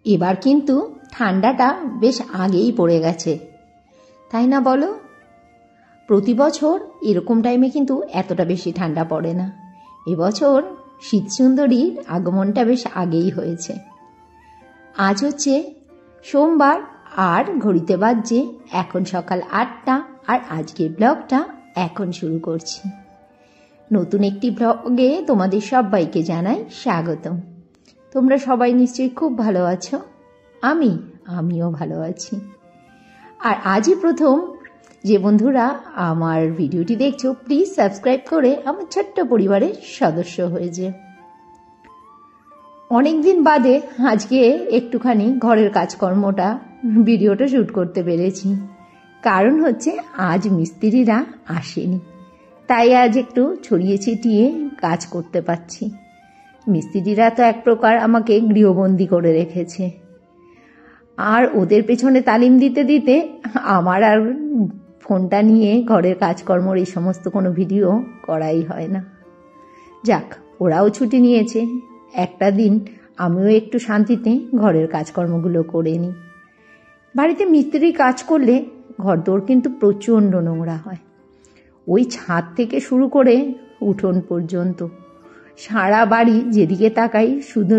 এবার কিন্তু ঠান্ডাটা বেশ আগেই পড়ে গেছে, তাই না বলো? প্রতি বছর এরকম টাইমে কিন্তু এতটা বেশি ঠান্ডা পড়ে না। এবছর শীতসুন্দরীর আগমনটা বেশ আগেই হয়েছে। আজ হচ্ছে সোমবার, আর ঘড়িতে বাজছে এখন সকাল 8টা। আর আজকের ব্লগটা এখন শুরু করছি। নতুন একটি ব্লগে তোমাদের সবাইকে জানাই স্বাগতম। তোমরা সবাই নিশ্চয়ই খুব ভালো আছো। আমিও ভালো আছি। আর আজই প্রথম যে বন্ধুরা আমার ভিডিওটি দেখছো, প্লিজ সাবস্ক্রাইব করে আমার ছোট্ট পরিবারের সদস্য হয়ে যেও। অনেকদিন বাদে আজকে একটুখানি ঘরের কাজকর্মটা ভিডিওটা শ্যুট করতে পেরেছি। কারণ হচ্ছে আজ মিস্ত্রিরা আসেনি, তাই আজ একটু ছড়িয়ে ছিটিয়ে কাজ করতে পারছি। মিস্ত্রিরা তো এক প্রকার আমাকে গৃহবন্দী করে রেখেছে, আর ওদের পেছনে তালিম দিতে দিতে আমার আর ফোনটা নিয়ে ঘরের কাজকর্মর এই সমস্ত কোনো ভিডিও করাই হয় না। যাক, ওরাও ছুটি নিয়েছে, একটা দিন আমিও একটু শান্তিতে ঘরের কাজকর্মগুলো করে নিই। বাড়িতে মিস্ত্রি কাজ করলে ঘরদোর কিন্তু প্রচণ্ড নোংরা হয়। ওই ছাদ থেকে শুরু করে উঠোন পর্যন্ত সারা বাড়ি যেদিকে তাকাই শুধু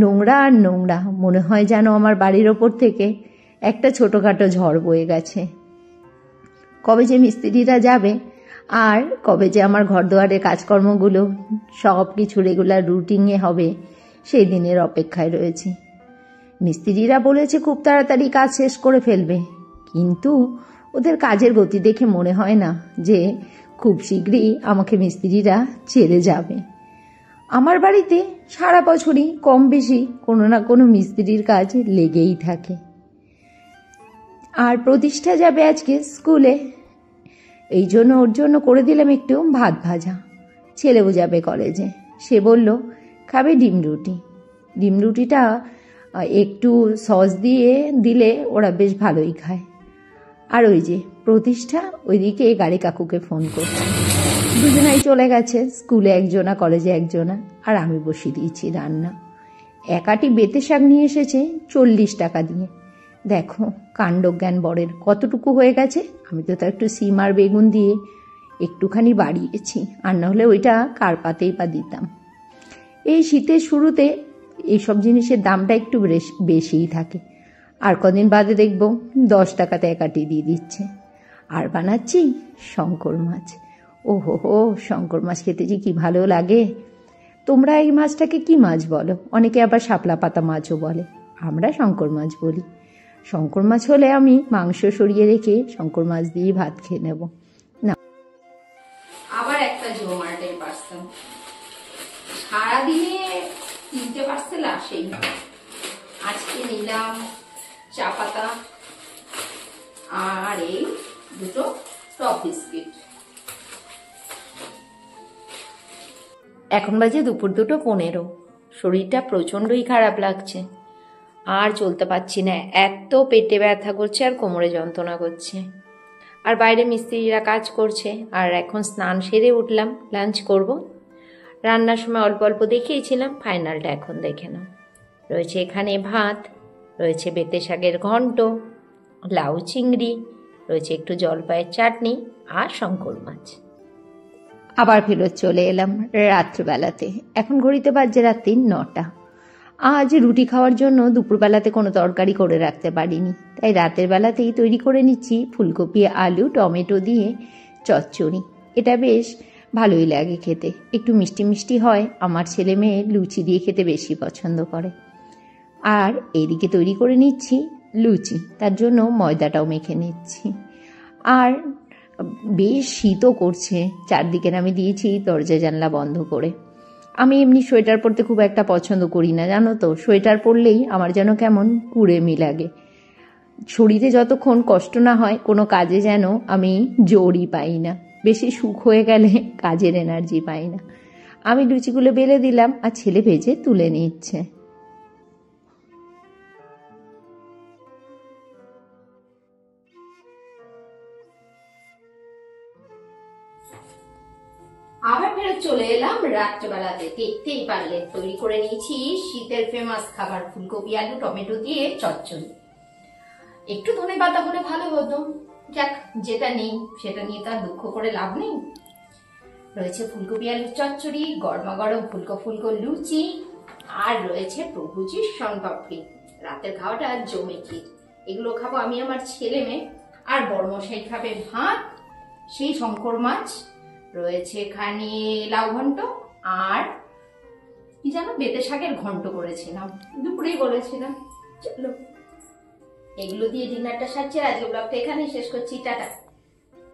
নোংরা আর নোংরা। মনে হয় যেন আমার বাড়ির ওপর থেকে একটা ছোটোখাটো ঝড় বয়ে গেছে। কবে যে মিস্ত্রিরা যাবে আর কবে যে আমার ঘরদোয়ারের কাজকর্মগুলো সব কিছু রেগুলার রুটিনে হবে, সেই দিনের অপেক্ষায় রয়েছি। মিস্ত্রিরা বলেছে খুব তাড়াতাড়ি কাজ শেষ করে ফেলবে, কিন্তু ওদের কাজের গতি দেখে মনে হয় না যে খুব শীঘ্রই আমাকে মিস্ত্রিরা ছেড়ে যাবে। আমার বাড়িতে সারা বছরই কম বেশি কোনো না কোনো মিস্ত্রির কাজ লেগেই থাকে। আর প্রতিষ্ঠা যাবে আজকে স্কুলে, এই জন্য ওর জন্য করে দিলাম একটু ভাত ভাজা। ছেলেও যাবে কলেজে, সে বলল খাবে ডিম রুটি। ডিম রুটিটা একটু সস দিয়ে দিলে ওরা বেশ ভালোই খায়। আর ওই যে প্রতিষ্ঠা ওইদিকে গাড়ি কাকুকে ফোন করছে। দুজনাই চলে গেছে, স্কুলে একজনা, কলেজে একজনা, আর আমি বসিয়ে দিয়েছি রান্না। একাটি বেতে শাক নিয়ে এসেছে 40 টাকা দিয়ে। দেখো কাণ্ডজ্ঞান বরের, কতটুকু হয়ে গেছে। আমি তো তার একটু সিম আর বেগুন দিয়ে একটুখানি বাড়িয়েছি, আর না হলে ওইটা কার পাতেই বা দিতাম। এই শীতের শুরুতে এইসব জিনিসের দামটা একটু বেশিই থাকে। আর কদিন বাদে দেখব 10 টাকাতে একাটি দিয়ে দিচ্ছে। আর বানাচ্ছি শঙ্কর মাছ। ওহো, শঙ্কর মাছ খেতে যে কি ভালো লাগে। তোমরা এই মাছটাকে কি মাছ বলো? অনেকে আবার শাপলা পাতা মাছও বলে, আমরা শঙ্কর মাছ বলি। শঙ্কর মাছ হলে আমি মাংস সরিয়ে রেখে শঙ্কর মাছ দিয়ে ভাত খেয়ে নেব। না, আবার একটা জোমাটের পার্সেল। সারাদিনে 3টে পার্সেল আসেই না। আজকে নিলাম চা পাতা আর এই 2টো টপ বিস্কিট। এখন বাজে দুপুর 2:15। শরীরটা প্রচণ্ডই খারাপ লাগছে, আর চলতে পারছি না। এত পেটে ব্যথা করছে আর কোমরে যন্ত্রণা করছে। আর বাইরে মিস্ত্রিরা কাজ করছে। আর এখন স্নান সেরে উঠলাম, লাঞ্চ করব। রান্নার সময় অল্প অল্প দেখিয়েছিলাম, ফাইনালটা এখন দেখে নাও। রয়েছে এখানে ভাত, রয়েছে বেতে শাকের ঘন্ট, লাউ চিংড়ি, রয়েছে একটু জলপাইয়ের চাটনি আর শঙ্কর মাছ। আবার ফেরত চলে এলাম রাত্রিবেলাতে। এখন ঘড়িতে বাজছে রাত্রি 9টা। আজ রুটি খাওয়ার জন্য দুপুরবেলাতে কোনো তরকারি করে রাখতে পারিনি, তাই রাতের বেলাতেই তৈরি করে নিচ্ছি ফুলকপি, আলু, টমেটো দিয়ে চচ্চড়ি। এটা বেশ ভালোই লাগে খেতে, একটু মিষ্টি মিষ্টি হয়। আমার ছেলে মেয়ে লুচি দিয়ে খেতে বেশি পছন্দ করে। আর এইদিকে তৈরি করে নিচ্ছি লুচি, তার জন্য ময়দাটাও মেখে নিচ্ছি। আর বেশ শীতও করছে চারদিকে। আমি দিয়েছি দরজা জানলা বন্ধ করে। আমি এমনি সোয়েটার পরতে খুব একটা পছন্দ করি না, জানো তো। সোয়েটার পরলেই আমার যেন কেমন কুড়েমি লাগে। শরীরে যতক্ষণ কষ্ট না হয় কোনো কাজে যেন আমি জোরই পাই না। বেশি সুখ হয়ে গেলে কাজের এনার্জি পাই না। আমি লুচিগুলো বেলে দিলাম, আর ছেলে ভেজে তুলে নিচ্ছে। আবার ফেরত চলে এলাম রাত্রবেলাতে, দেখতেই পারলে তৈরি করে নিয়েছি শীতের ফেমাস খাবার ফুলকপি আলু টমেটো দিয়ে চচ্চড়ি। একটু ধনেপাতা হলে ভালো হতো, যাক যেটা নেই সেটা নিয়ে তো আর দুঃখ করে লাভ নেই। রয়েছে ফুলকপি আলুর চচ্চড়ি, গরমা গরম ফুলকো ফুলকো লুচি, আর রয়েছে প্রভুজির শনপাপড়ি। রাতের খাওয়াটা জমে ক্ষীর। এগুলো খাবো আমি, আমার ছেলে মেয়ে, আর বড়মশাই খাবে ভাত, সেই শঙ্কর মাছ রয়েছে, এখানে লাউ ঘন্ট, আর কি জানো বেতে শাকের ঘন্ট করেছিলাম, দুপুরেই বলেছিলাম। চলো এগুলো দিয়ে ডিনারটা সারছি। আজকে ব্লগটা এখানেই শেষ করছি, টাটা।